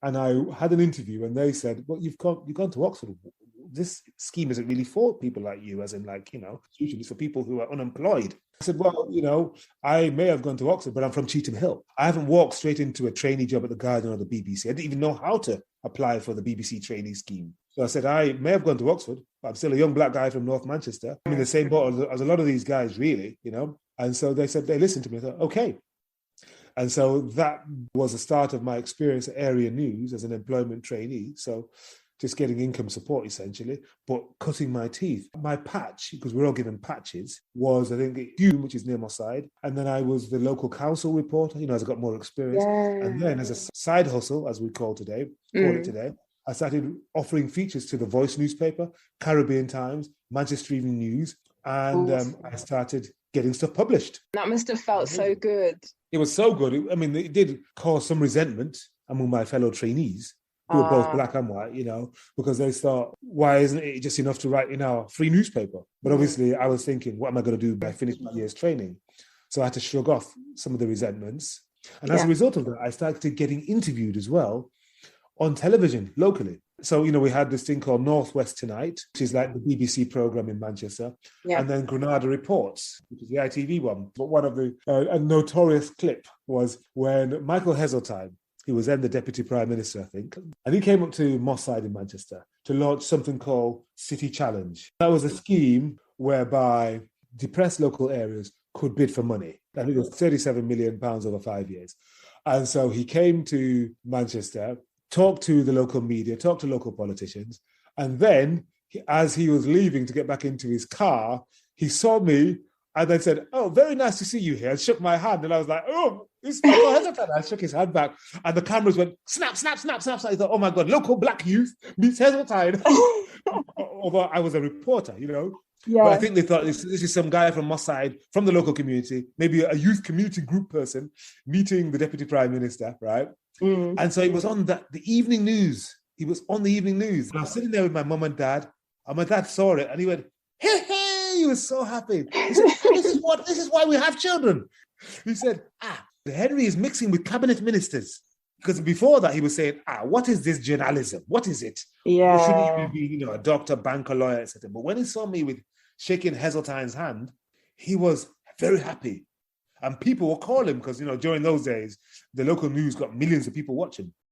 And I had an interview and they said, well, you've gone to Oxford. This scheme isn't really for people like you, as in like, usually it's for people who are unemployed. I said, well, I may have gone to Oxford, but I'm from Cheetham Hill. I haven't walked straight into a trainee job at the Guardian or the BBC. I didn't even know how to apply for the BBC trainee scheme. So I said, I may have gone to Oxford, but I'm still a young black guy from North Manchester. I'm in the same boat as a lot of these guys, really, And so they said, they listened to me. I thought, okay. And so that was the start of my experience at Area News as an employment trainee. So just getting income support, essentially, but cutting my teeth. My patch, because we're all given patches, was, I think, Hume, which is near my side. And then I was the local council reporter, as I got more experience. Yeah. And then as a side hustle, as we call it today, I started offering features to the Voice newspaper, Caribbean Times, Manchester Evening News, and I started getting stuff published. That must have felt so good. It was so good. It did cause some resentment among my fellow trainees, who were both black and white, because they thought, why isn't it just enough to write in our free newspaper? But obviously I was thinking, what am I going to do when I finish my year's training? So I had to shrug off some of the resentments. And as a result of that, I started getting interviewed as well on television locally. So, we had this thing called Northwest Tonight, which is like the BBC programme in Manchester, and then Granada Reports, which is the ITV one. But one of the, a notorious clip was when Michael Heseltine, he was then the Deputy Prime Minister, I think, and he came up to Moss Side in Manchester to launch something called City Challenge. That was a scheme whereby depressed local areas could bid for money. I think it was £37 million over 5 years. And so he came to Manchester, talked to the local media, talked to local politicians, and then as he was leaving to get back into his car, he saw me and then said, "Oh, very nice to see you here," and shook my hand. And I was like, "Oh, it's Michael Heseltine." I shook his hand back and the cameras went, snap, snap, snap, snap. So I thought, oh my God, local black youth meets Heseltine. Although I was a reporter, Yeah. But I think they thought this is some guy from Moss Side, from the local community, maybe a youth community group person meeting the Deputy Prime Minister, right? And so it was on the evening news. He was on the evening news. And I was sitting there with my mum and dad, and my dad saw it and he went, hey, hey, he was so happy. He said, this is why we have children. He said, Henry is mixing with cabinet ministers. Because before that, he was saying, what is this journalism? What is it? Yeah. You shouldn't even be, a doctor, banker, lawyer, etc. But when he saw me with shaking Heseltine's hand, he was very happy. And people were calling because, during those days, the local news got millions of people watching.